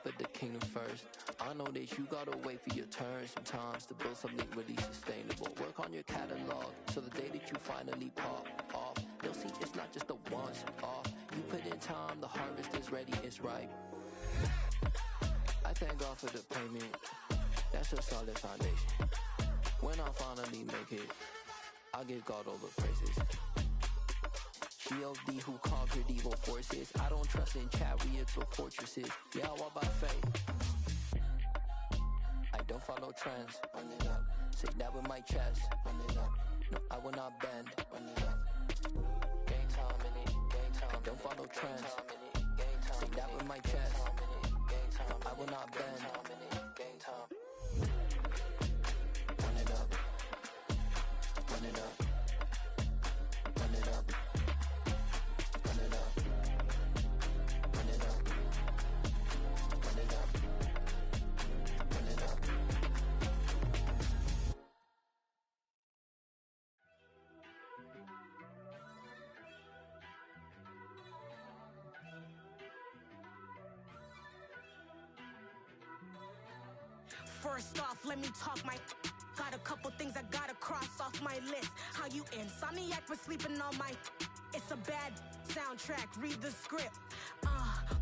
for the kingdom first. I know that you gotta wait for your turn sometimes to build something really sustainable. Work on your catalog so the day that you finally pop off, they'll see it's not just a once off. You put in time, the harvest is ready, it's ripe. I thank God for the payment, that's a solid foundation. When I finally make it, I give God all the praises. G.O.D. who conquered evil forces. I don't trust in chariots or fortresses. Yeah, I walk by faith. I don't follow trends. Run it up. Say that with my chest. Run it up. No, I will not bend. Run it up. Game time in it. Game time. I don't follow trends. Say that with my chest. No, I will not bend. Game time. Run it up. Run it up. Run it up. Run it up. Run it up. Run it up. Run it up. First off, let me talk my... Got a couple things I gotta cross off my list. How you insomniac for sleeping on my... It's a bad soundtrack, read the script.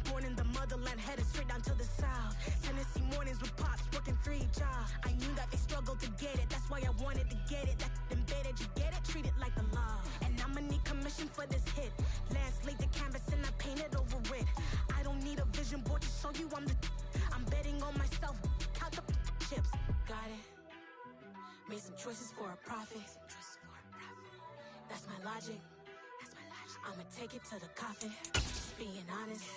Born in the motherland, headed straight down to the south. Tennessee mornings with pops, working 3 jobs. I knew that they struggled to get it, that's why I wanted to get it. That embedded, you get it, treat it like a law. And I'ma need commission for this hit. Last laid the canvas and I painted over it. I don't need a vision board to show you I'm the... I'm betting on myself, count the chips. Got it. Made some choices for a profit. That's my logic. I'ma take it to the coffin. Just being honest.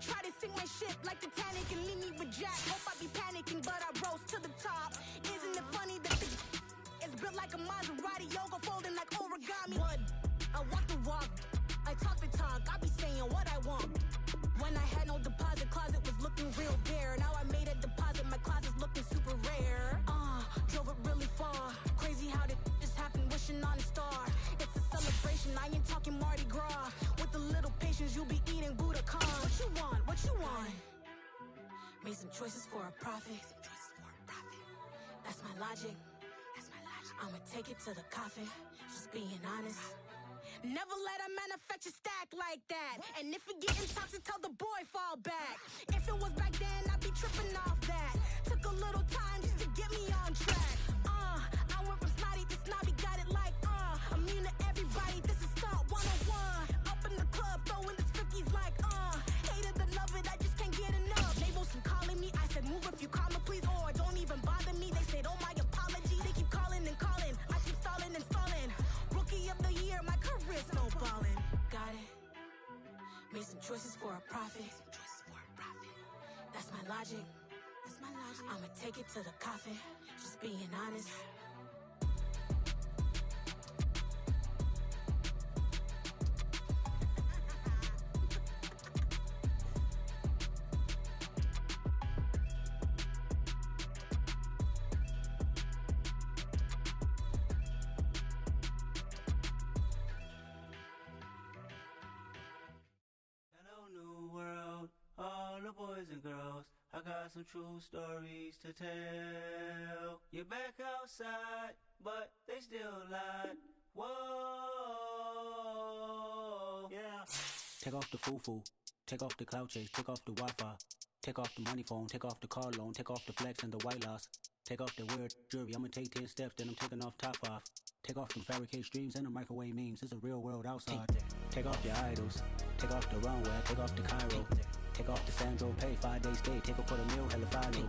Try to sing my shit like Titanic and leave me with Jack. Hope I be panicking, but I rose to the top. Isn't it funny that the is built like a Maserati, yoga folding like origami? What? I walk the walk. I talk the talk. I be saying what I want. When I had no deposit, closet was looking real bare. Now I made a deposit, my closet's looking super rare. Drove it really far. Crazy how did this happen, wishing on a star. It's a celebration, I ain't talking Mardi Gras. With a little patience, you'll be eating Budokan. What you want? What you want? Made some choices for a profit. That's my logic. I'ma take it to the coffin. Just being honest. Never let a manufacture stack like that. And if it getting toxic, tell the boy fall back. If it was back then, I'd be tripping off that. Took a little time just to get me on track. I went from snotty to snobby, got it like immune to everybody, this is stunt 101. Up in the club, throwing this 50s like hate it, love it, I just can't get enough. Labels from calling me, I said move if you call me please, or don't even bother me. They said oh my apology, they keep calling and calling. I keep stalling and stalling. Rookie of the year, my career snowballing. Got it. Made some choices for a profit. That's my logic. I'ma take it to the coffin. Just being honest. Hello, new world, all the boys and girls. I got some true stories to tell. You're back outside, but they still lied. Whoa, yeah. Take off the foo-foo, take off the cloud chase, take off the Wi-Fi, take off the money phone, take off the car loan, take off the flex and the white loss, take off the weird jewelry. I'ma take 10 steps, then I'm taking off top 5. Take off them fabricated streams and the microwave memes. It's a real world outside. Take off your idols, take off the runway, take off the Cairo, take off the Sandro pay, 5 days stay, take a $250,000, hella follow.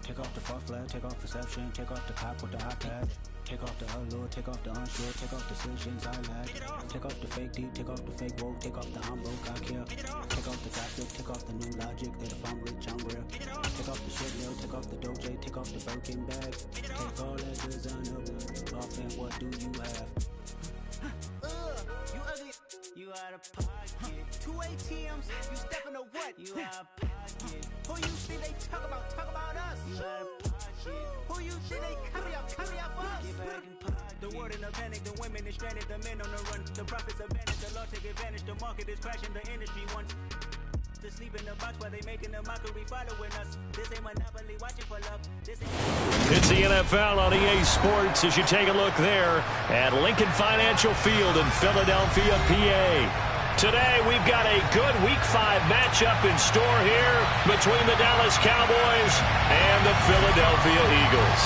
Take off the false flag, take off perception, take off the cop with the iPad. Take off the allure, take off the unsure, take off decisions I lack. Take off the fake deep, take off the fake woke, take off the I'm broke, I care. Take off the gossip, take off the new logic, that if I'm rich, I'm rare. Take off the shit mill, take off the Doge, take off the Birkin bags. Take all that designer, off and what do you have? You ugly, you out of pocket. 2 ATMs, you stepping to what? You out of pocket. Who you think they talk about us? You out of pocket. Who you think they copy out for us? Get back in pocket. The world in a panic, the women is stranded, the men on the run. The profits are vanished, the law take advantage, the market is crashing, the industry wants to to sleep in the box while they making a mockery following us. This ain't Monopoly watching for love. This ain't... It's the NFL on EA Sports as you take a look there at Lincoln Financial Field in Philadelphia, PA. Today, we've got a good Week 5 matchup in store here between the Dallas Cowboys and the Philadelphia Eagles.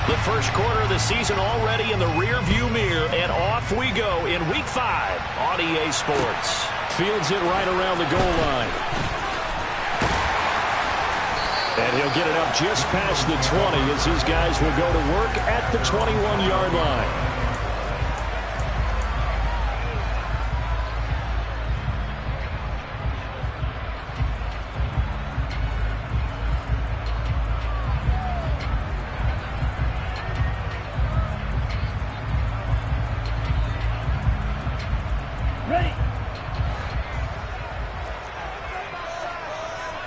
The first quarter of the season already in the rear-view mirror, and off we go in Week 5 on EA Sports. Fields it right around the goal line. And he'll get it up just past the 20 as his guys will go to work at the 21-yard line. Ready.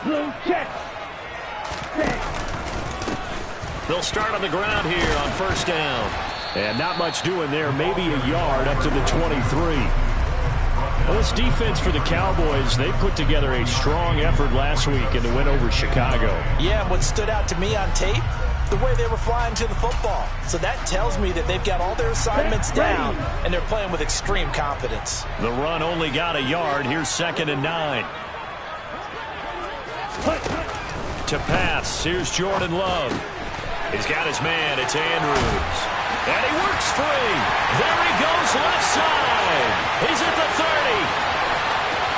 Blue check. They'll start on the ground here on first down. And not much doing there, maybe a yard up to the 23. Well, this defense for the Cowboys, they put together a strong effort last week in the win over Chicago. Yeah, and what stood out to me on tape, the way they were flying to the football. So that tells me that they've got all their assignments down, and they're playing with extreme confidence. The run only got a yard. Here's 2nd and 9. To pass, here's Jordan Love. He's got his man, it's Andrews. And he works free. There he goes left side. He's at the 30.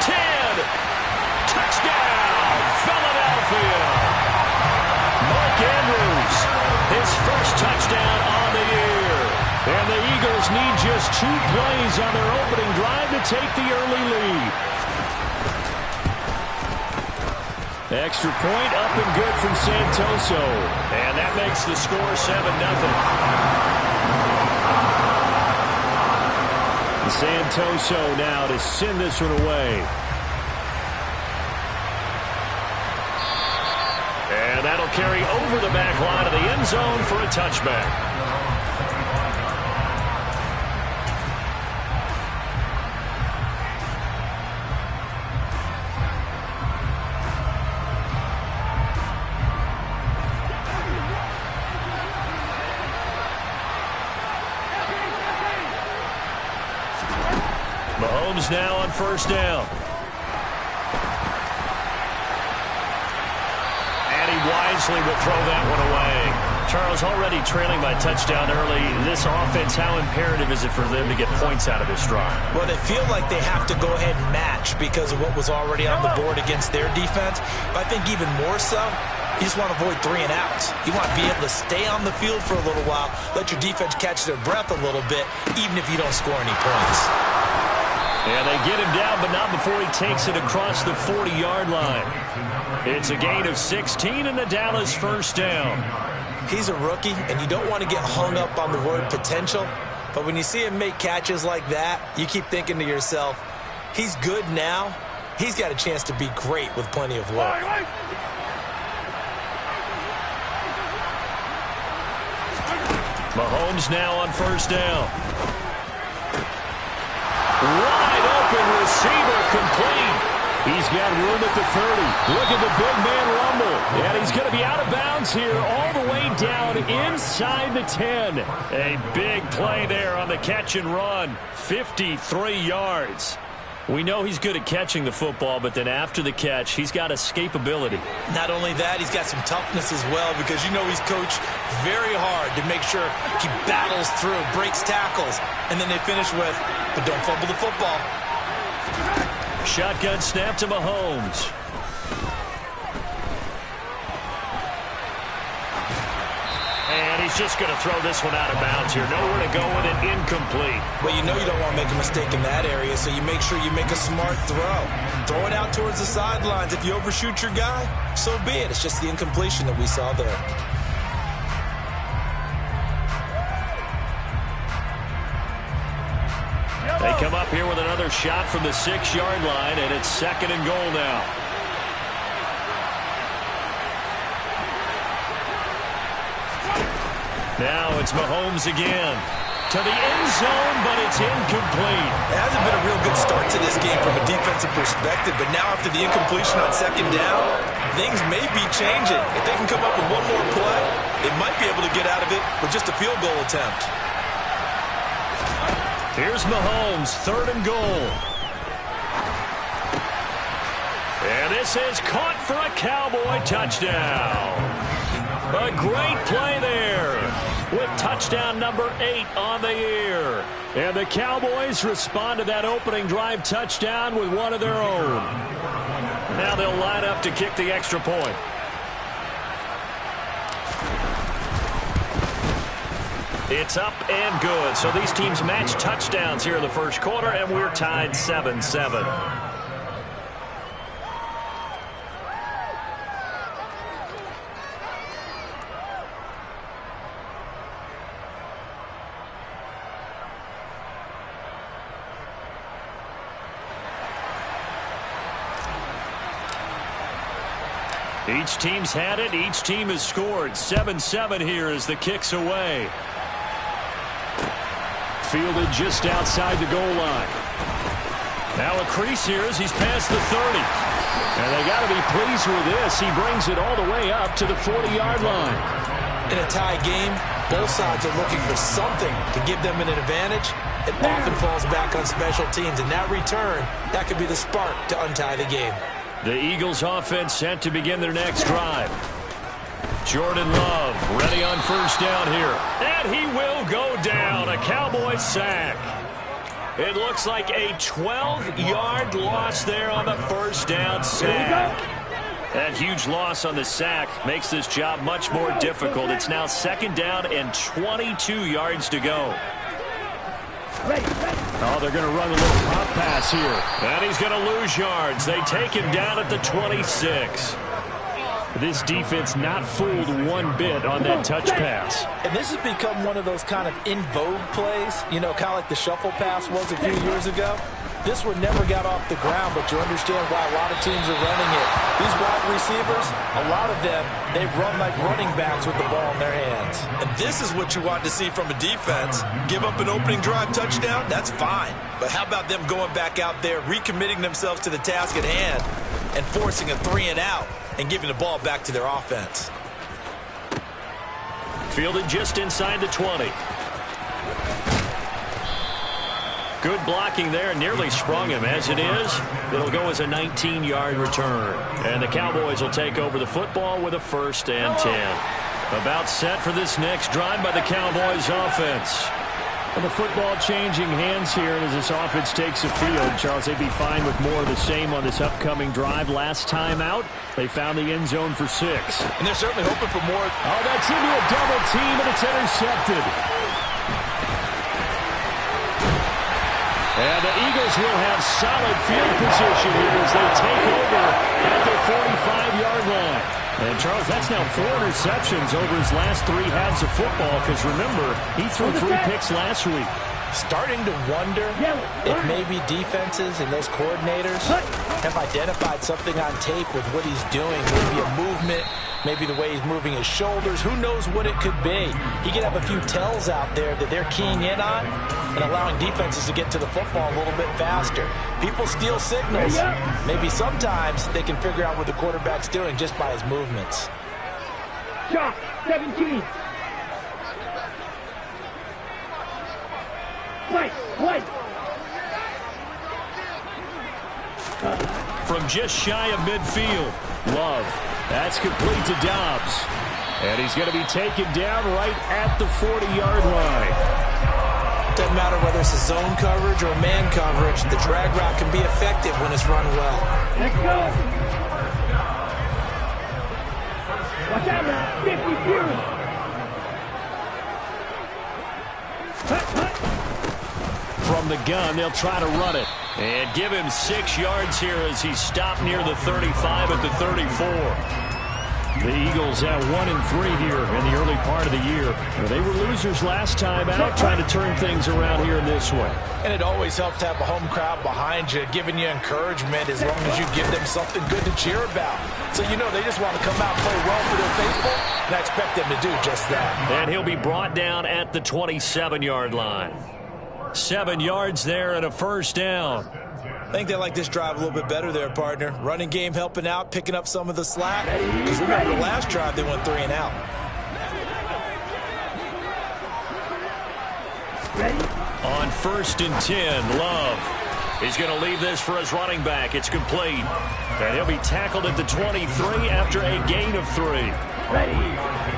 10. Touchdown, Philadelphia. Mark Andrews, his first touchdown on the year. And the Eagles need just 2 plays on their opening drive to take the early lead. Extra point up and good from Santoso. And that makes the score 7-0. Santoso now to send this one away. And that'll carry over the back line of the end zone for a touchback. Mahomes now on first down. And he wisely will throw that one away. Charles, already trailing by touchdown early. This offense, how imperative is it for them to get points out of this drive? Well, they feel like they have to go ahead and match because of what was already on the board against their defense. But I think even more so, you just want to avoid 3 and outs. You want to be able to stay on the field for a little while, let your defense catch their breath a little bit, even if you don't score any points. And they get him down, but not before he takes it across the 40-yard line. It's a gain of 16 and the Dallas first down. He's a rookie, and you don't want to get hung up on the word potential. But when you see him make catches like that, you keep thinking to yourself, he's good now. He's got a chance to be great with plenty of work. Mahomes now on first down. Wide open receiver complete. He's got room at the 30. Look at the big man rumble. And he's going to be out of bounds here all the way down inside the 10. A big play there on the catch and run. 53 yards. We know he's good at catching the football, but then after the catch, he's got escapability. Not only that, he's got some toughness as well because you know he's coached very hard to make sure he battles through, breaks tackles, and then they finish with, but don't fumble the football. Shotgun snap to Mahomes. And he's just going to throw this one out of bounds here. Nowhere to go with it, incomplete. Well, you know you don't want to make a mistake in that area, so you make sure you make a smart throw. Throw it out towards the sidelines. If you overshoot your guy, so be it. It's just the incompletion that we saw there. They come up here with another shot from the 6-yard line, and it's 2nd and goal now. Now it's Mahomes again. to the end zone, but it's incomplete. It hasn't been a real good start to this game from a defensive perspective, but now after the incompletion on second down, things may be changing. If they can come up with one more play, they might be able to get out of it with just a field goal attempt. Here's Mahomes, 3rd and goal. And this is caught for a Cowboy touchdown. A great play there with touchdown number 8 on the year. And the Cowboys respond to that opening drive touchdown with one of their own. Now they'll line up to kick the extra point. It's up and good. So these teams match touchdowns here in the first quarter, and we're tied 7-7. Each team's had it. Each team has scored. 7-7 here as the kick's away. Fielded just outside the goal line. Now a crease here as he's past the 30. And they got to be pleased with this. He brings it all the way up to the 40-yard line. In a tie game, both sides are looking for something to give them an advantage. It often falls back on special teams. In that return, that could be the spark to untie the game. The Eagles offense set to begin their next drive. Jordan Love ready on first down here. And he will go down. A Cowboy sack. It looks like a 12-yard loss there on the first down sack. That huge loss on the sack makes this job much more difficult. It's now 2nd down and 22 yards to go. Oh, they're going to run a little pop pass here. And he's going to lose yards. They take him down at the 26. This defense not fooled one bit on that touch pass. And this has become one of those kind of in vogue plays, you know, kind of like the shuffle pass was a few years ago. This one never got off the ground, but you understand why a lot of teams are running it. These wide receivers, a lot of them, they run like running backs with the ball in their hands. And this is what you want to see from a defense. Give up an opening drive touchdown, that's fine. But how about them going back out there, recommitting themselves to the task at hand, and forcing a 3-and-out, and giving the ball back to their offense. Fielded just inside the 20. Good blocking there, nearly sprung him. As it is, it'll go as a 19-yard return. And the Cowboys will take over the football with a 1st and 10. About set for this next drive by the Cowboys offense. Well, the football changing hands here as this offense takes the field. Charles, they'd be fine with more of the same on this upcoming drive. Last time out, they found the end zone for 6. And they're certainly hoping for more. Oh, that's into a double team, and it's intercepted. And the Eagles will have solid field position here as they take over at the 45-yard line. And, Charles, that's now 4 interceptions over his last 3 halves of football because, remember, he threw 3 picks last week. Starting to wonder if maybe defenses and those coordinators have identified something on tape with what he's doing. Maybe a movement, maybe the way he's moving his shoulders. Who knows what it could be? He could have a few tells out there that they're keying in on and allowing defenses to get to the football a little bit faster. People steal signals. Maybe sometimes they can figure out what the quarterback's doing just by his movements. Shot 17. Play. From just shy of midfield, Love. That's complete to Dobbs. And he's going to be taken down right at the 40-yard line. Doesn't matter whether it's a zone coverage or a man coverage, the drag route can be effective when it's run well. Let's go. Watch out now. 50 feet. From the gun, they'll try to run it. And give him 6 yards here as he's stopped near the 35 at the 34. The Eagles at 1-3 here in the early part of the year. They were losers last time out, trying to turn things around here in this one. And it always helps to have a home crowd behind you, giving you encouragement as long as you give them something good to cheer about. So you know they just want to come out and play well for their faithful, and I expect them to do just that. And he'll be brought down at the 27-yard line. 7 yards there and a first down. I think they like this drive a little bit better there, partner. Running game helping out, picking up some of the slack. Because remember, the last drive they went 3 and out. On 1st and 10, Love. He's going to leave this for his running back. It's complete. And he'll be tackled at the 23 after a gain of 3.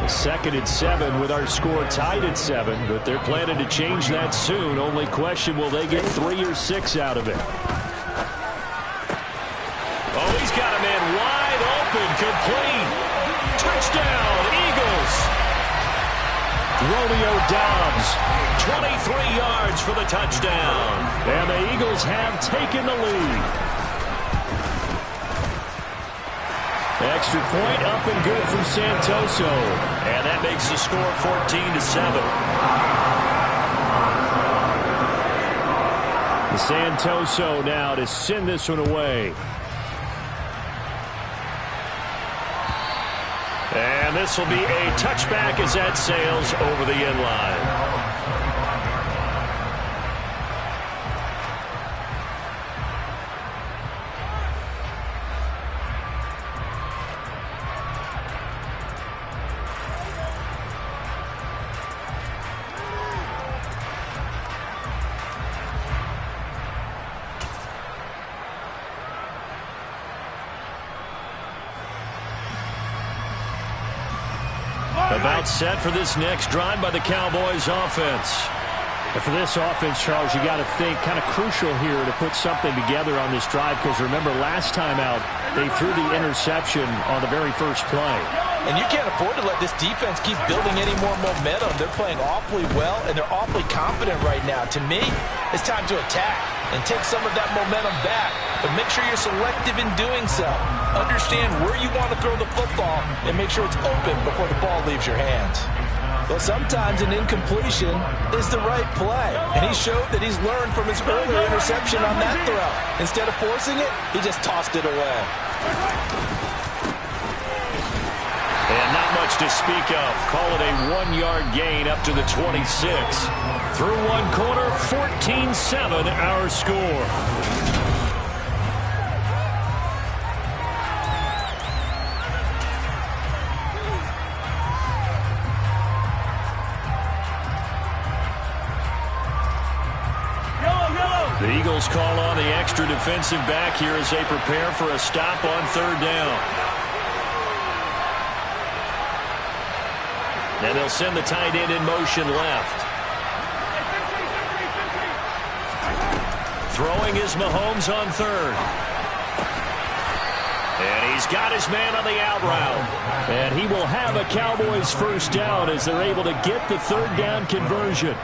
2nd and 7 with our score tied at 7, but they're planning to change that soon. Only question, will they get 3 or 6 out of it? Oh, he's got a man wide open, complete. Touchdown, Eagles. Romeo Doubs, 23 yards for the touchdown. And the Eagles have taken the lead. Extra point up and good from Santoso. And that makes the score 14-7. Santoso now to send this one away. And this will be a touchback as that sails over the end line. About set for this next drive by the Cowboys offense. And for this offense, Charles, you got to think kind of crucial here to put something together on this drive, because remember last time out they threw the interception on the very first play. And you can't afford to let this defense keep building any more momentum. They're playing awfully well, and they're awfully confident right now. To me, it's time to attack and take some of that momentum back. But make sure you're selective in doing so. Understand where you want to throw the football and make sure it's open before the ball leaves your hands. Well, sometimes an incompletion is the right play. And he showed that he's learned from his earlier interception on that throw. Instead of forcing it, he just tossed it away. And not much to speak of. Call it a 1-yard gain up to the 26. Through one quarter, 14-7 our score. The Eagles call on the extra defensive back here as they prepare for a stop on 3rd down. And they'll send the tight end in motion left. Throwing is Mahomes on 3rd. And he's got his man on the out route. And he will have a Cowboys first down as they're able to get the 3rd down conversion.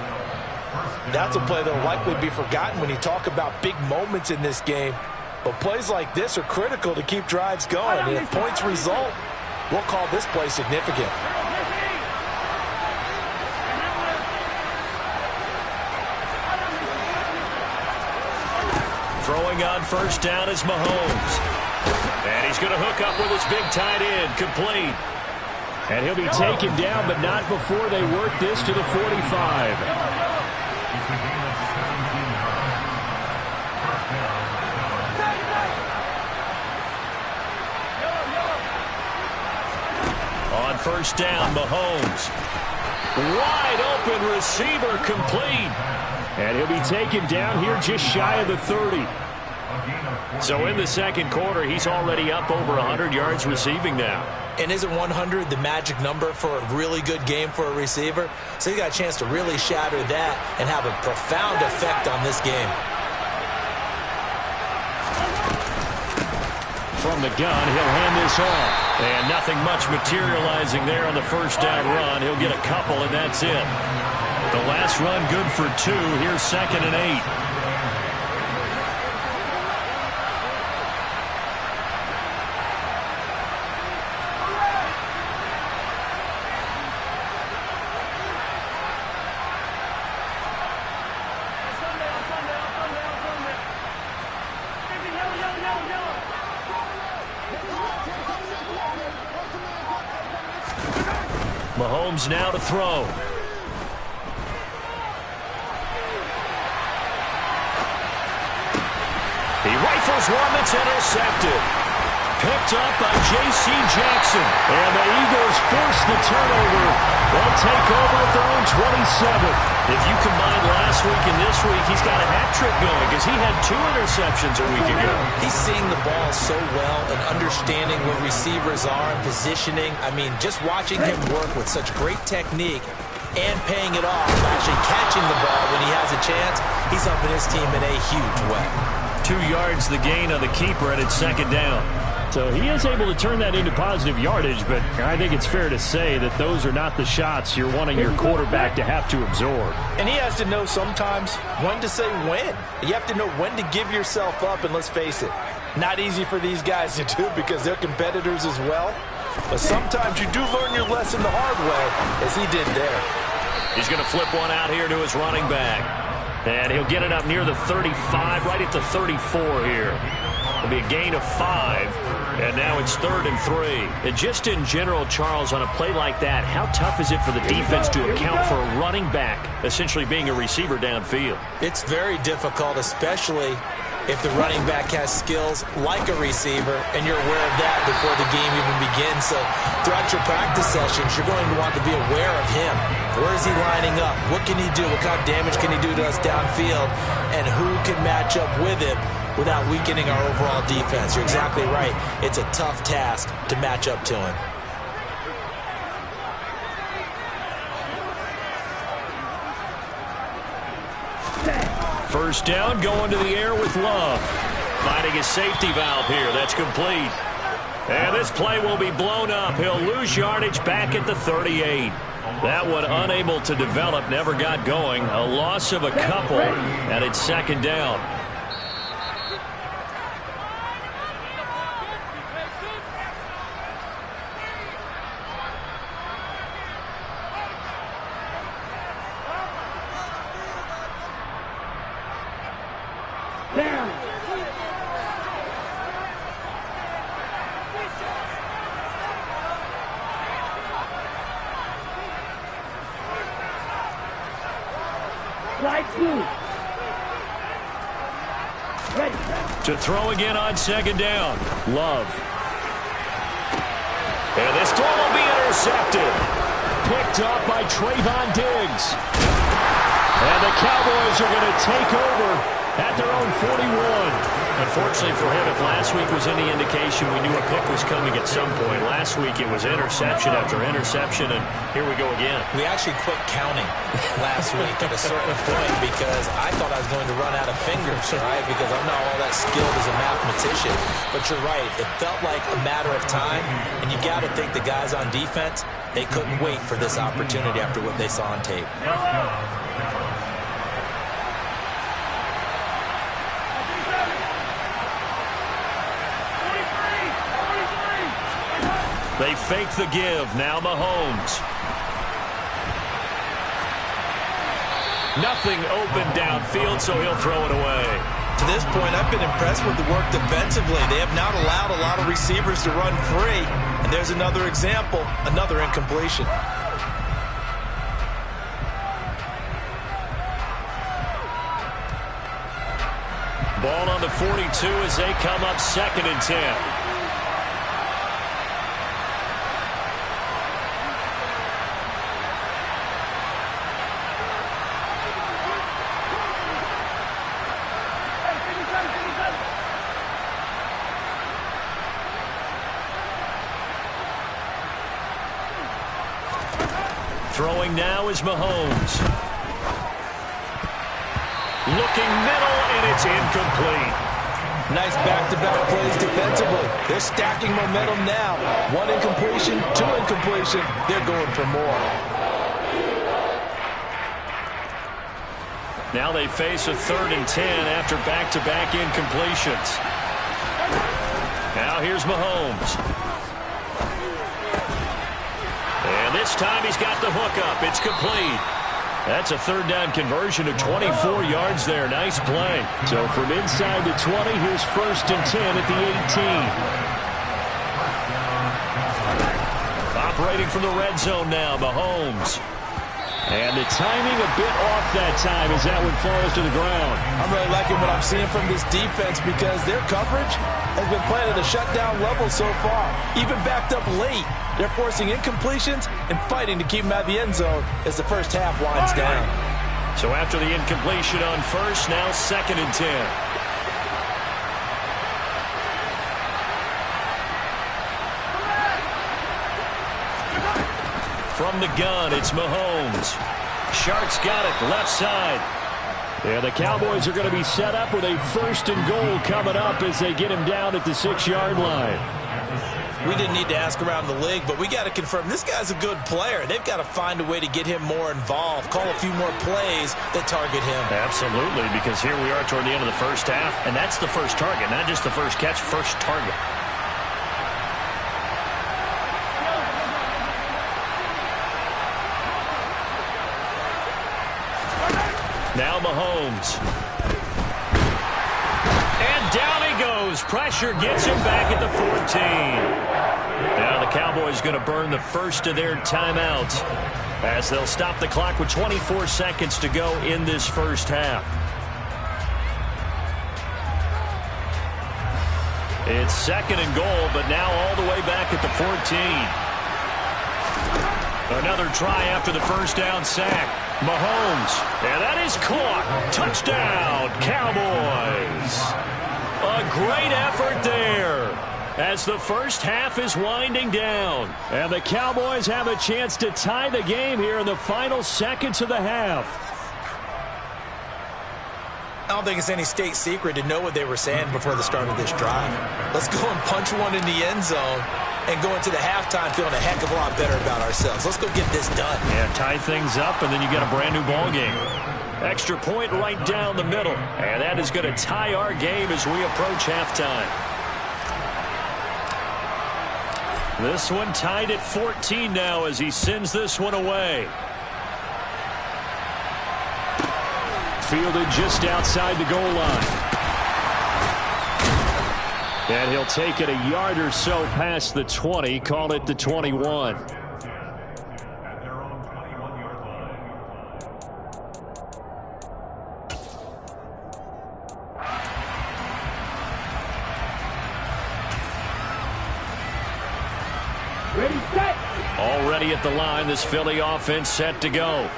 That's a play that will likely be forgotten when you talk about big moments in this game. But plays like this are critical to keep drives going. And if points result, we'll call this play significant. Throwing on 1st down is Mahomes. And he's going to hook up with his big tight end, complete. And he'll be taken down, but not before they work this to the 45. On 1st down, Mahomes. Wide open receiver, complete. And he'll be taken down here just shy of the 30. So in the 2nd quarter, he's already up over 100 yards receiving now. And isn't 100 the magic number for a really good game for a receiver? So he got a chance to really shatter that and have a profound effect on this game. From the gun, he'll hand this off. And nothing much materializing there on the 1st down run. He'll get a couple, and that's it. The last run good for 2. Here's 2nd and 8. Mahomes now to throw. He rifles one that's intercepted. Picked up by J.C. Jackson. And the Eagles force the turnover. They'll take over at their own 27. If you combine last week and this week, he's got a hat trick going because he had 2 interceptions a week ago. He's seeing the ball so well and understanding where receivers are and positioning. I mean, just watching him work with such great technique and paying it off, actually catching the ball when he has a chance, he's helping his team in a huge way. 2 yards the gain on the keeper, and it's second down. So he is able to turn that into positive yardage, but I think it's fair to say that those are not the shots you're wanting your quarterback to have to absorb. And he has to know sometimes when to say when. You have to know when to give yourself up, and let's face it, not easy for these guys to do because they're competitors as well. But sometimes you do learn your lesson the hard way, as he did there. He's going to flip one out here to his running back. And he'll get it up near the 35, right at the 34 here. It'll be a gain of 5, and now it's 3rd and 3. And just in general, Charles, on a play like that, how tough is it for the defense to account for a running back essentially being a receiver downfield? It's very difficult, especially if the running back has skills like a receiver, and you're aware of that before the game even begins. So throughout your practice sessions, you're going to want to be aware of him. Where is he lining up? What can he do? What kind of damage can he do to us downfield? And who can match up with him without weakening our overall defense? You're exactly right. It's a tough task to match up to him. First down, going to the air with Love. Finding his safety valve here. That's complete. And this play will be blown up. He'll lose yardage back at the 38. That one unable to develop, never got going. A loss of a couple, and it's second down. To throw again on second down. Love. And this throw will be intercepted. Picked up by Trayvon Diggs. And the Cowboys are going to take over at their own 41. Unfortunately for him, if last week was any indication, we knew a pick was coming at some point. Last week it was interception after interception, and here we go again. We actually quit counting last week at a certain point because I thought I was going to run out of fingers, right? Because I'm not all that skilled as a mathematician. But you're right. It felt like a matter of time, and you got to think the guys on defense, they couldn't wait for this opportunity after what they saw on tape. They fake the give. Now Mahomes. Nothing open downfield, so he'll throw it away. To this point, I've been impressed with the work defensively. They have not allowed a lot of receivers to run free. And there's another example, another incompletion. Ball on the 42 as they come up 2nd and 10. Throwing now is Mahomes. Looking middle, and it's incomplete. Nice back-to-back plays defensively. They're stacking momentum now. 1 incompletion, 2 incompletion. They're going for more. Now they face a 3rd and 10 after back-to-back incompletions. Now here's Mahomes. And this time he's got the hook up. It's complete. That's a 3rd down conversion of 24 yards there. Nice play. So from inside the 20, here's 1st and 10 at the 18. operating from the red zone now, Mahomes. And the timing a bit off that time as that one falls to the ground. I'm really liking what I'm seeing from this defense because their coverage has been playing at a shutdown level so far. Even backed up late, they're forcing incompletions and fighting to keep them out of the end zone as the first half winds down. So after the incompletion on first, now 2nd and 10. From the gun, it's Mahomes. Shark's got it, left side. Yeah, the Cowboys are going to be set up with a 1st and goal coming up as they get him down at the 6-yard line. We didn't need to ask around the league, but we got to confirm this guy's a good player. They've got to find a way to get him more involved, call a few more plays that target him. Absolutely, because here we are toward the end of the first half, and that's the first target, not just the first catch, first target. Now Mahomes. And down he goes. Pressure gets him back at the 14. Now the Cowboys going to burn the first of their timeouts as they'll stop the clock with 24 seconds to go in this first half. It's 2nd and goal, but now all the way back at the 14. Another try after the first down sack. Mahomes, and that is caught. Touchdown, Cowboys. A great effort there as the first half is winding down. And the Cowboys have a chance to tie the game here in the final seconds of the half. I don't think it's any state secret to know what they were saying before the start of this drive. Let's go and punch one in the end zone and go into the halftime feeling a heck of a lot better about ourselves. Let's go get this done. Yeah, tie things up, and then you got a brand new ball game. Extra point right down the middle, and that is going to tie our game as we approach halftime. This one tied at 14 now as he sends this one away. Fielded just outside the goal line. And he'll take it a yard or so past the 20, call it the 21. Ready, set. Already at the line, this Philly offense set to go.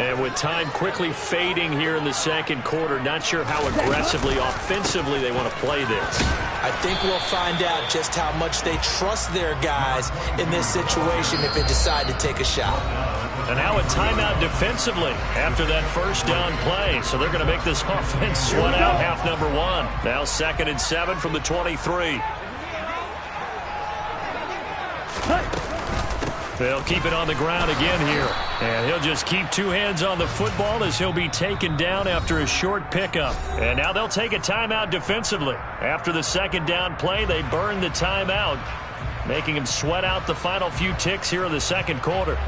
And with time quickly fading here in the second quarter, not sure how aggressively, offensively they want to play this. I think we'll find out just how much they trust their guys in this situation if they decide to take a shot. And now a timeout defensively after that first down play. So they're going to make this offense sweat out half number 1. Now 2nd and 7 from the 23. They'll keep it on the ground again here. And he'll just keep 2 hands on the football as he'll be taken down after a short pickup. And now they'll take a timeout defensively. After the second down play, they burn the timeout, making him sweat out the final few ticks here in the second quarter.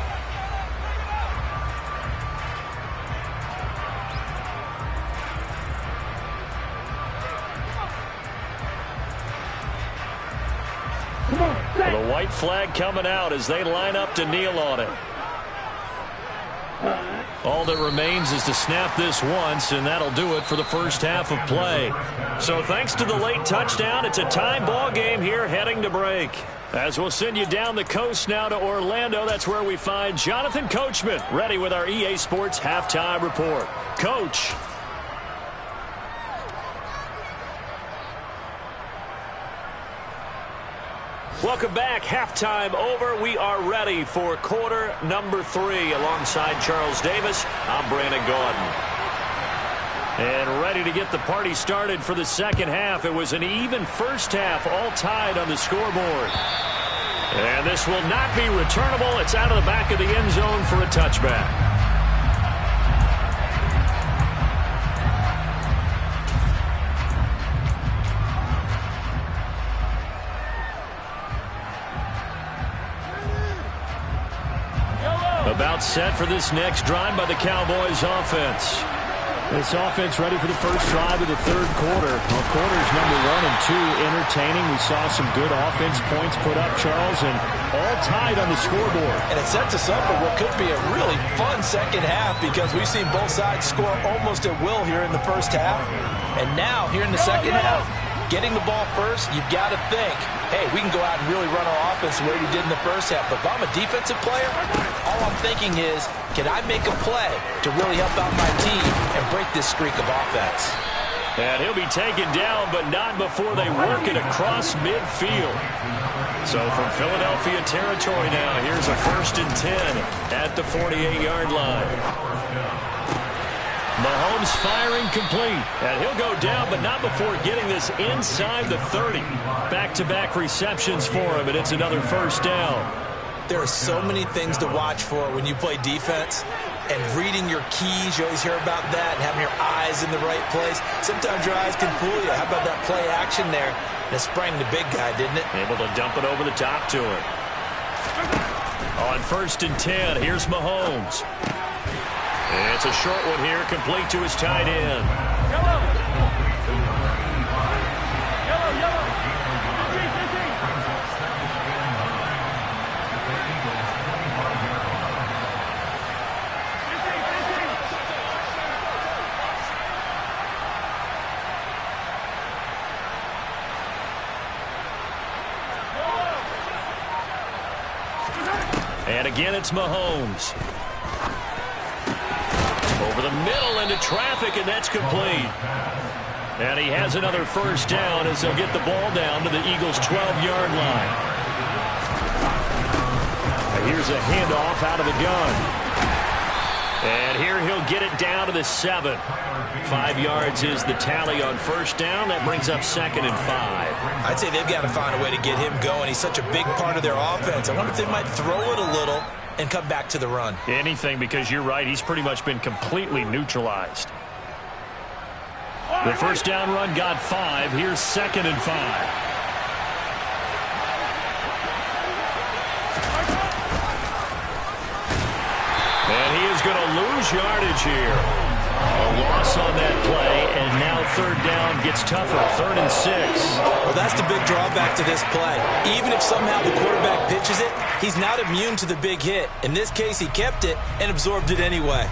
The white flag coming out as they line up to kneel on it. All that remains is to snap this once, and that'll do it for the first half of play. So thanks to the late touchdown, it's a tie ball game here heading to break. As we'll send you down the coast now to Orlando, that's where we find Jonathan Coachman ready with our EA Sports Halftime Report. Coach. Welcome back. Halftime over. We are ready for quarter number 3. Alongside Charles Davis, I'm Brandon Gordon. And ready to get the party started for the second half. It was an even first half, all tied on the scoreboard. And this will not be returnable. It's out of the back of the end zone for a touchback. About set for this next drive by the Cowboys offense. This offense ready for the first drive of the third quarter. Well, quarters number 1 and 2 entertaining. We saw some good offense points put up, Charles, and all tied on the scoreboard. And it sets us up for what could be a really fun second half because we've seen both sides score almost at will here in the first half. And now, here in the second half, getting the ball first, you've got to think, hey, we can go out and really run our offense the way we did in the first half. But if I'm a defensive player, all I'm thinking is, can I make a play to really help out my team and break this streak of offense? And he'll be taken down, but not before they work it across midfield. So from Philadelphia territory now, here's a 1st and 10 at the 48-yard line. Mahomes firing complete, and he'll go down, but not before getting this inside the 30. Back-to-back receptions for him, and it's another first down. There are so many things to watch for when you play defense, and reading your keys, you always hear about that, and having your eyes in the right place. Sometimes your eyes can fool you. How about that play action there? And it sprang the big guy, didn't it? Able to dump it over the top to him. On 1st and 10, here's Mahomes. It's a short one here, complete to his tight end. And again, it's Mahomes. Over the middle into traffic, and that's complete. And he has another first down as they'll get the ball down to the Eagles' 12-yard line. And here's a handoff out of the gun. And here he'll get it down to the 7. 5 yards is the tally on first down. That brings up 2nd and 5. I'd say they've got to find a way to get him going. He's such a big part of their offense. I wonder if they might throw it a little and come back to the run. Anything, because you're right, he's pretty much been completely neutralized. The first down run got 5. Here's 2nd and 5. And he is going to lose yardage here. A loss on that play, and now third down gets tougher. 3rd and 6. Well, that's the big drawback to this play. Even if somehow the quarterback pitches it, he's not immune to the big hit. In this case, he kept it and absorbed it anyway.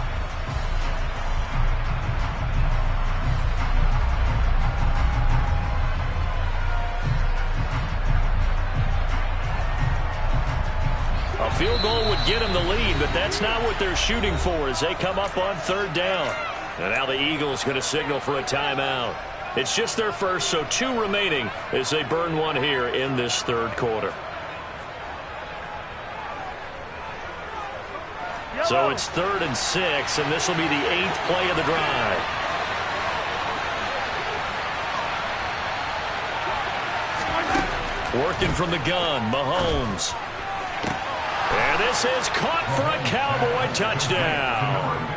A field goal would get him the lead, but that's not what they're shooting for as they come up on 3rd down. And now the Eagles going to signal for a timeout. It's just their first, so 2 remaining as they burn one here in this third quarter. So it's 3rd and 6, and this will be the 8th play of the drive. Working from the gun, Mahomes. And this is caught for a Cowboy touchdown.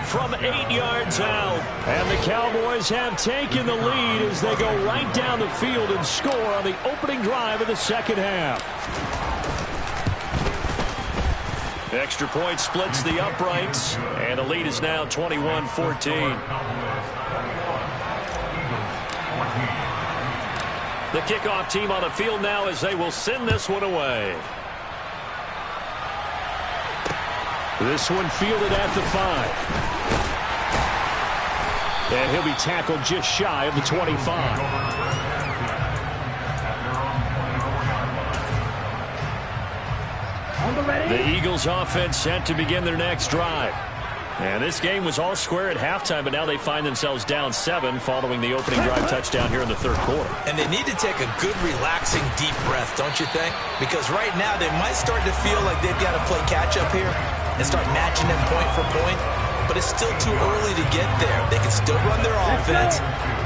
From 8 yards out. And the Cowboys have taken the lead as they go right down the field and score on the opening drive of the second half. Extra point splits the uprights, and the lead is now 21-14. The kickoff team on the field now as they will send this one away. This one fielded at the 5. And he'll be tackled just shy of the 25. The Eagles offense set to begin their next drive. And this game was all square at halftime, but now they find themselves down 7 following the opening drive touchdown here in the third quarter. And they need to take a good, relaxing, deep breath, don't you think? Because right now they might start to feel like they've got to play catch-up here and start matching them point for point. But it's still too early to get there. They can still run their offense.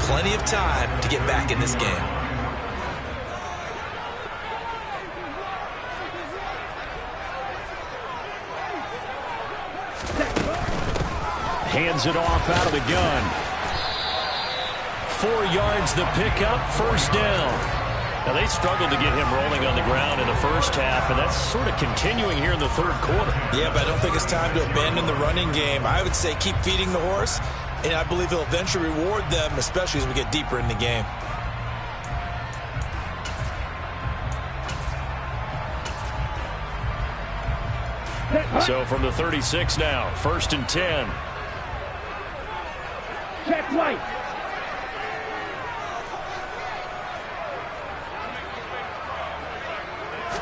Plenty of time to get back in this game. Hands it off out of the gun. 4 yards the pickup, first down. Now they struggled to get him rolling on the ground in the first half, and that's sort of continuing here in the third quarter. Yeah, but I don't think it's time to abandon the running game. I would say keep feeding the horse And I believe he'll eventually reward them, especially as we get deeper in the game. So from the 36 now, 1st and 10. Check right.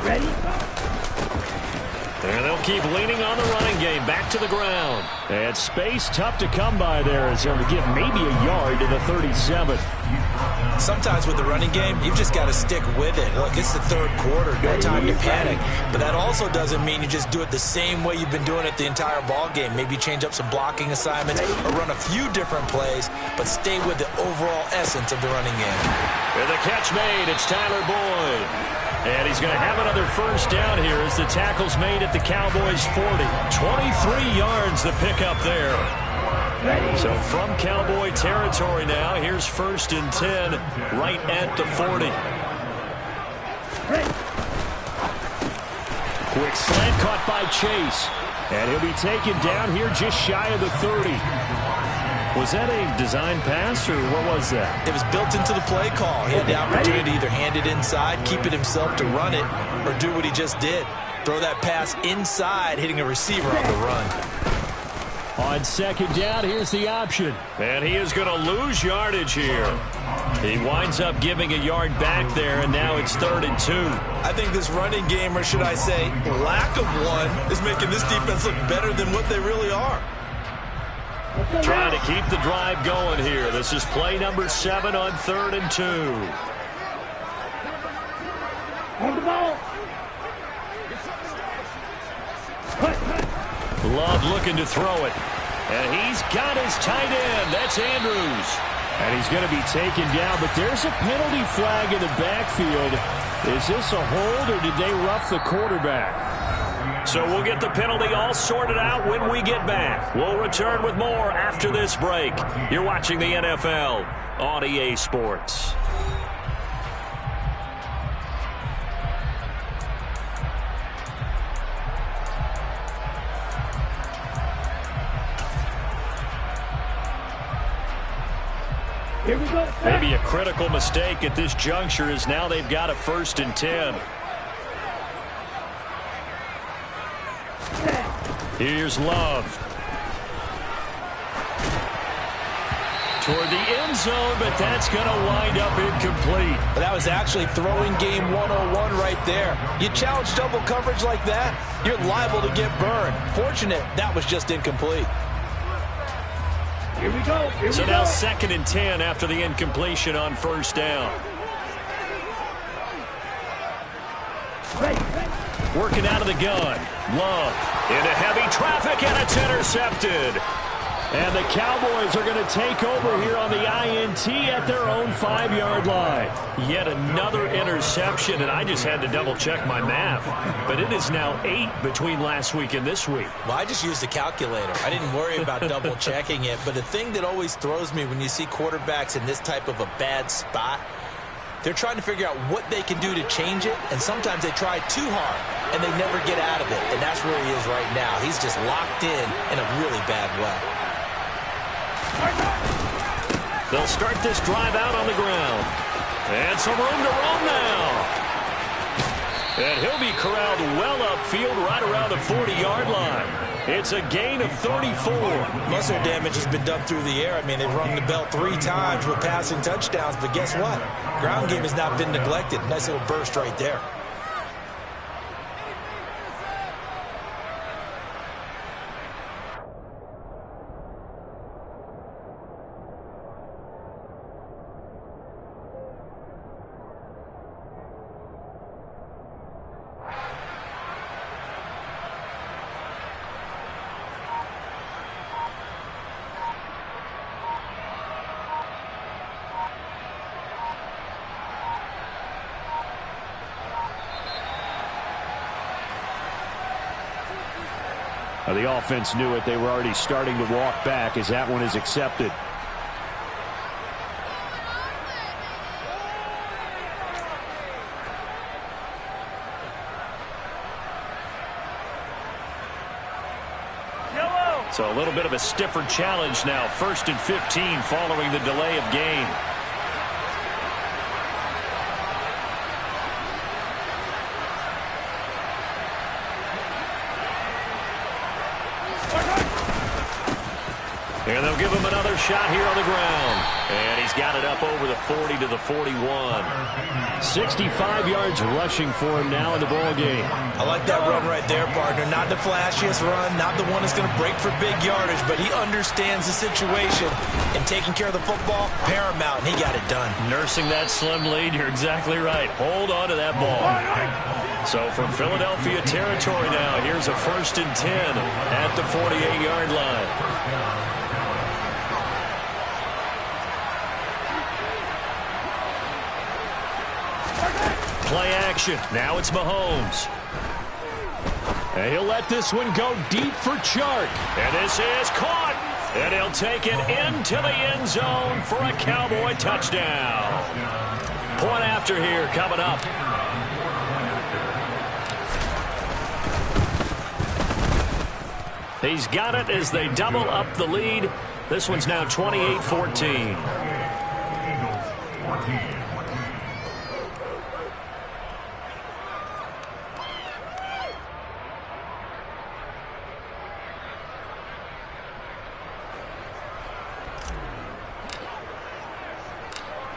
Ready? And they'll keep leaning on the running game. Back to the ground. And space tough to come by there as they'll give maybe a yard to the 37. Sometimes with the running game, you've just got to stick with it. Look, it's the third quarter, no time to panic. But that also doesn't mean you just do it the same way you've been doing it the entire ball game. Maybe change up some blocking assignments or run a few different plays, but stay with the overall essence of the running game. And the catch made. It's Tyler Boyd. And he's going to have another first down here as the tackle's made at the Cowboys' 40. 23 yards to pick up there. So from Cowboy territory now, here's 1st and 10 right at the 40. Quick slant caught by Chase. And he'll be taken down here just shy of the 30. Was that a design pass, or what was that? It was built into the play call. He had the opportunity to either hand it inside, keep it himself to run it, or do what he just did. Throw that pass inside, hitting a receiver on the run. On 2nd down, here's the option. And he is going to lose yardage here. He winds up giving a yard back there, and now it's 3rd and 2. I think this running game, or should I say lack of one, is making this defense look better than what they really are. Trying to keep the drive going here. This is play number 7 on 3rd and 2. On the ball. Love looking to throw it. And he's got his tight end. That's Andrews. And he's going to be taken down, but there's a penalty flag in the backfield. Is this a hold, or did they rough the quarterback? So we'll get the penalty all sorted out when we get back. We'll return with more after this break. You're watching the NFL on EA Sports. Here we go. Maybe a critical mistake at this juncture is now they've got a 1st and 10. Here's Love. Toward the end zone, but that's going to wind up incomplete. But that was actually throwing game 101 right there. You challenge double coverage like that, you're liable to get burned. Fortunate, that was just incomplete. Here we go. Here so we now go. 2nd and 10 after the incompletion on 1st down. Working out of the gun. Love into heavy traffic, and it's intercepted. And the Cowboys are going to take over here on the INT at their own 5-yard line. Yet another interception, and I just had to double-check my math. But it is now 8 between last week and this week. Well, I just used the calculator. I didn't worry about double-checking it. But the thing that always throws me when you see quarterbacks in this type of a bad spot, they're trying to figure out what they can do to change it, and sometimes they try too hard, and they never get out of it. And that's where he is right now. He's just locked in a really bad way. They'll start this drive out on the ground. And some room to roam now. And he'll be corralled well upfield right around the 40-yard line. It's a gain of 34. Most of their damage has been done through the air. I mean, they've rung the bell 3 times with passing touchdowns, but guess what? Ground game has not been neglected. Nice little burst right there. The offense knew it. They were already starting to walk back as that one is accepted. So a little bit of a stiffer challenge now. 1st and 15 following the delay of game. And they'll give him another shot here on the ground. And he's got it up over the 40 to the 41. 65 yards rushing for him now in the ball game. I like that run right there, partner. Not the flashiest run, not the one that's going to break for big yardage, but he understands the situation. And taking care of the football, paramount, and he got it done. Nursing that slim lead, you're exactly right. Hold on to that ball. So from Philadelphia territory now, here's a 1st and 10 at the 48-yard line. Play action. Now it's Mahomes. And he'll let this one go deep for Chark. And this is caught. And he'll take it into the end zone for a Cowboy touchdown. Point after here coming up. He's got it as they double up the lead. This one's now 28-14.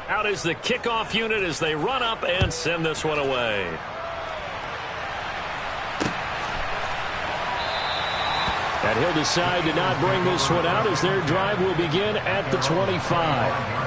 Out is the kickoff unit as they run up and send this one away. And he'll decide to not bring this one out as their drive will begin at the 25.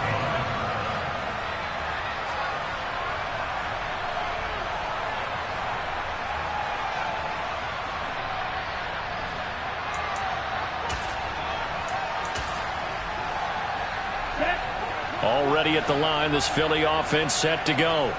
Already at the line, this Philly offense set to go.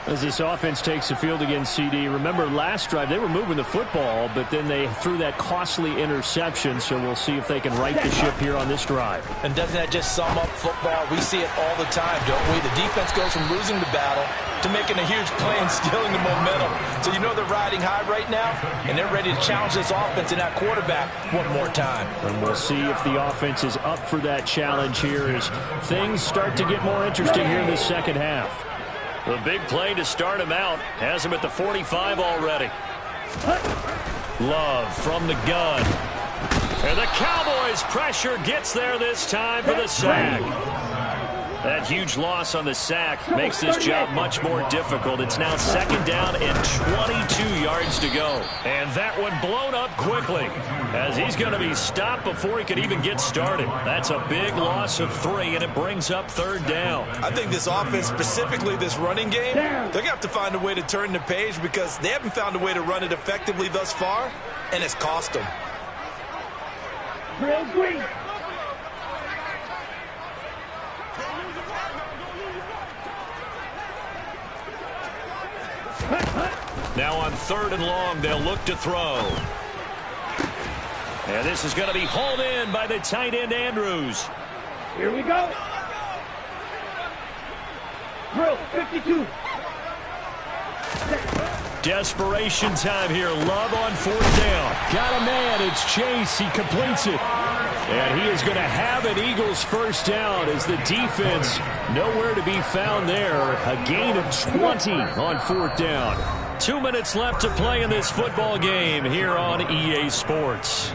As this offense takes the field again, CD, remember last drive they were moving the football, but then they threw that costly interception, so we'll see if they can right the ship here on this drive. And doesn't that just sum up football? We see it all the time, don't we? The defense goes from losing the battle to making a huge play and stealing the momentum. So you know they're riding high right now, and they're ready to challenge this offense and that quarterback one more time. And we'll see if the offense is up for that challenge here as things start to get more interesting here in the second half. The big play to start him out has him at the 45 already. Love from the gun. And the Cowboys' pressure gets there this time for the sack. That huge loss on the sack makes this job much more difficult. It's now 2nd down and 22 yards to go. And that one blown up quickly as he's going to be stopped before he could even get started. That's a big loss of 3, and it brings up 3rd down. I think this offense, specifically this running game, they're going to have to find a way to turn the page because they haven't found a way to run it effectively thus far, and it's cost them. Real green. Now on 3rd and long, they'll look to throw. And this is going to be hauled in by the tight end Andrews. Here we go. Drill 52. Desperation time here. Love on 4th down. Got a man. It's Chase. He completes it. And he is going to have an Eagles 1st down as the defense nowhere to be found there. A gain of 20 on 4th down. 2 minutes left to play in this football game here on EA Sports.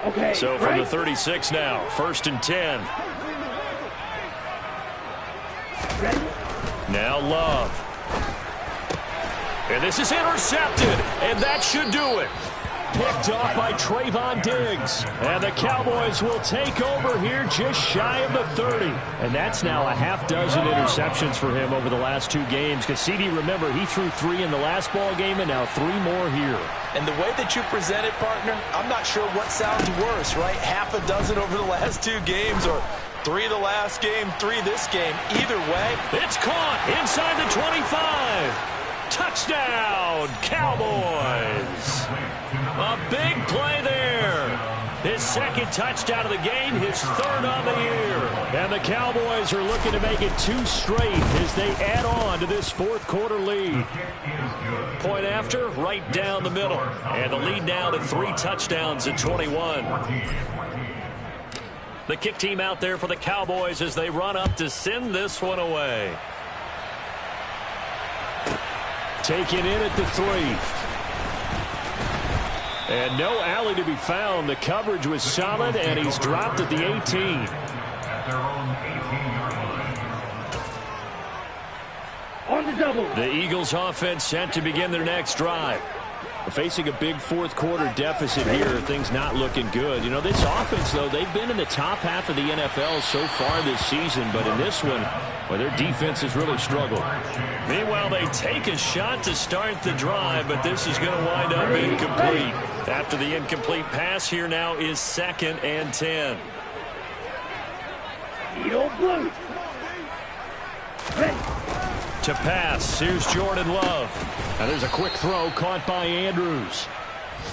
Okay, so from the 36 now, 1st and 10. Ready? Now Love. And this is intercepted, and that should do it. Picked off by Trayvon Diggs. And the Cowboys will take over here just shy of the 30. And that's now a half dozen interceptions for him over the last 2 games. Because CD, remember, he threw 3 in the last ball game and now 3 more here. And the way that you present it, partner, I'm not sure what sounds worse, right? Half a dozen over the last 2 games or 3 the last game, 3 this game. Either way, it's caught inside the 25. Touchdown, Cowboys. A big play there. His second touchdown of the game, his third on the year. And the Cowboys are looking to make it 2 straight as they add on to this fourth quarter lead. Point after, right down the middle. And the lead now to 3 touchdowns at 21. The kick team out there for the Cowboys as they run up to send this one away. Taken in at the 3. And no alley to be found. The coverage was solid, and he's dropped at the 18. On the double. The Eagles offense set to begin their next drive. Facing a big fourth quarter deficit here, things not looking good. You know, this offense, though, they've been in the top half of the NFL so far this season, but in this one, well, their defense has really struggled. Meanwhile, they take a shot to start the drive, but this is going to wind up incomplete. After the incomplete pass, here now is 2nd and 10. Yo, blue. Ready. To pass, here's Jordan Love. Now there's a quick throw caught by Andrews.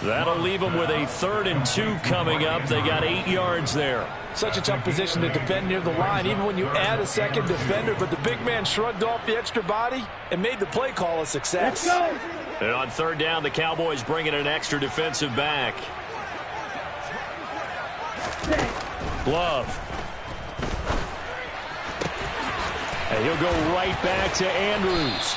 That'll leave them with a 3rd and 2 coming up. They got 8 yards there. Such a tough position to defend near the line, even when you add a second defender, but the big man shrugged off the extra body and made the play call a success. Let's go. And on 3rd down, the Cowboys bring in an extra defensive back. Love. And he'll go right back to Andrews.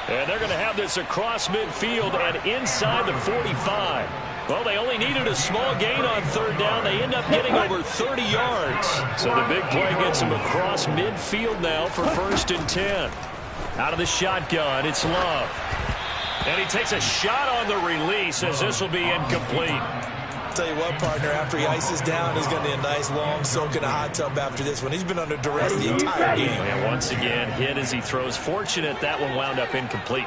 And they're going to have this across midfield and inside the 45. Well, they only needed a small gain on 3rd down. They end up getting over 30 yards. So the big play gets them across midfield now for 1st and 10. Out of the shotgun, it's Love. And he takes a shot on the release as this will be incomplete. Tell you what, partner, after he ices down, he's going to need a nice long soak in a hot tub after this one. He's been under duress the entire game. And once again, hit as he throws. Fortunate that one wound up incomplete.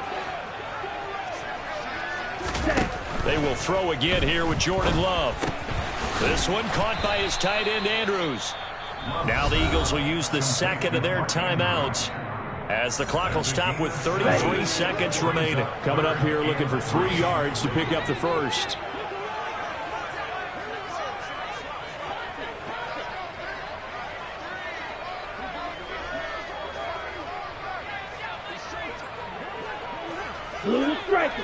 They will throw again here with Jordan Love. This one caught by his tight end, Andrews. Now the Eagles will use the 2nd of their timeouts as the clock will stop with 33 seconds remaining. Coming up here looking for 3 yards to pick up the 1st. Blue striker.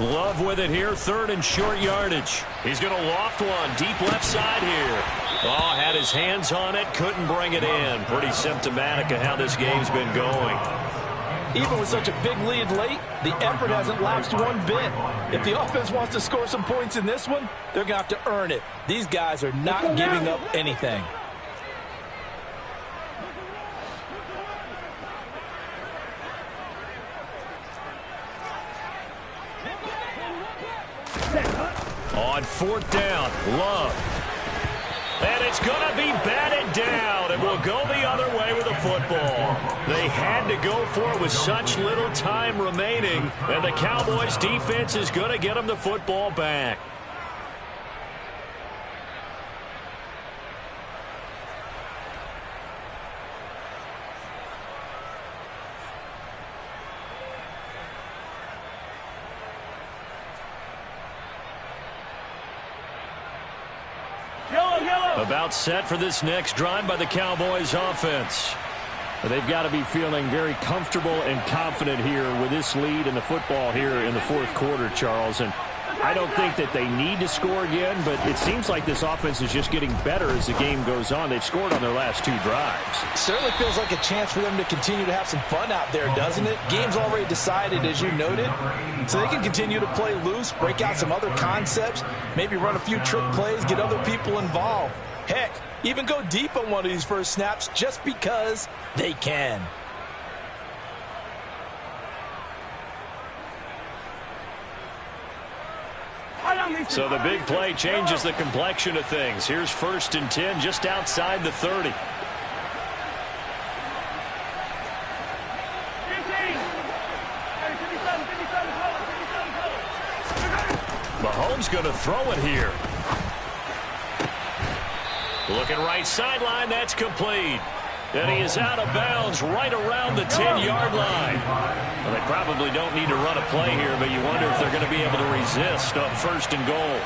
Love with it here, 3rd and short yardage. He's going to loft one deep left side here. Oh, had his hands on it, couldn't bring it in. Pretty symptomatic of how this game's been going. Even with such a big lead late, the effort hasn't lapsed one bit. If the offense wants to score some points in this one, they're going to have to earn it. These guys are not giving up anything. On 4th down, Love. And it's going to be batted down, and we'll go the other way with the football. They had to go for it with such little time remaining, and the Cowboys' defense is going to get them the football back. About set for this next drive by the Cowboys offense. They've got to be feeling very comfortable and confident here with this lead in the football here in the fourth quarter, Charles. And I don't think that they need to score again, but it seems like this offense is just getting better as the game goes on. They've scored on their last 2 drives. Certainly feels like a chance for them to continue to have some fun out there, doesn't it? Game's already decided, as you noted, so they can continue to play loose, break out some other concepts, maybe run a few trick plays, get other people involved. Heck, even go deep on one of these first snaps just because they can. So the big play changes the complexion of things. Here's 1st and 10 just outside the 30. Mahomes going to throw it here. Looking right sideline, that's complete. And he is out of bounds right around the 10-yard line. Well, they probably don't need to run a play here, but you wonder if they're going to be able to resist on 1st and goal.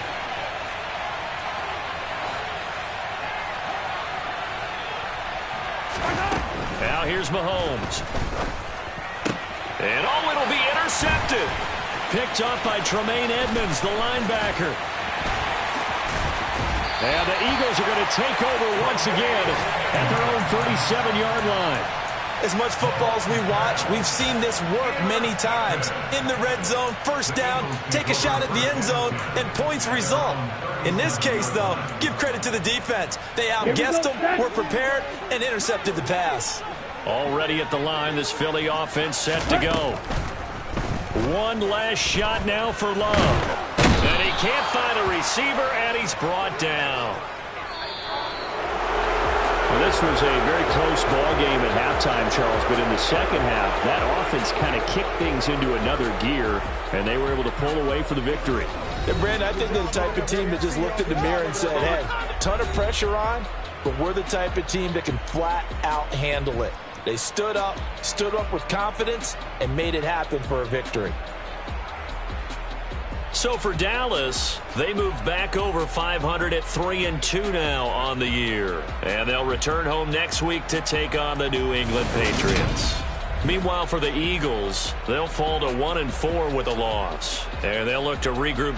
Now here's Mahomes. And it'll be intercepted. Picked up by Tremaine Edmonds, the linebacker. And the Eagles are going to take over once again at their own 37-yard line. As much football as we watch, we've seen this work many times. In the red zone, 1st down, take a shot at the end zone, and points result. In this case, though, give credit to the defense. They outguessed them, were prepared, and intercepted the pass. Already at the line, this Philly offense set to go. One last shot now for Love. And he can't find a receiver, and he's brought down. Well, this was a very close ball game at halftime, Charles, but in the second half, that offense kind of kicked things into another gear, and they were able to pull away for the victory. And Brandon, I think they're the type of team that just looked at the mirror and said, hey, ton of pressure on, but we're the type of team that can flat out handle it. They stood up with confidence, and made it happen for a victory. So for Dallas, they moved back over 500 at 3-2 now on the year. And they'll return home next week to take on the New England Patriots. Meanwhile, for the Eagles, they'll fall to 1-4 with a loss. And they'll look to regroup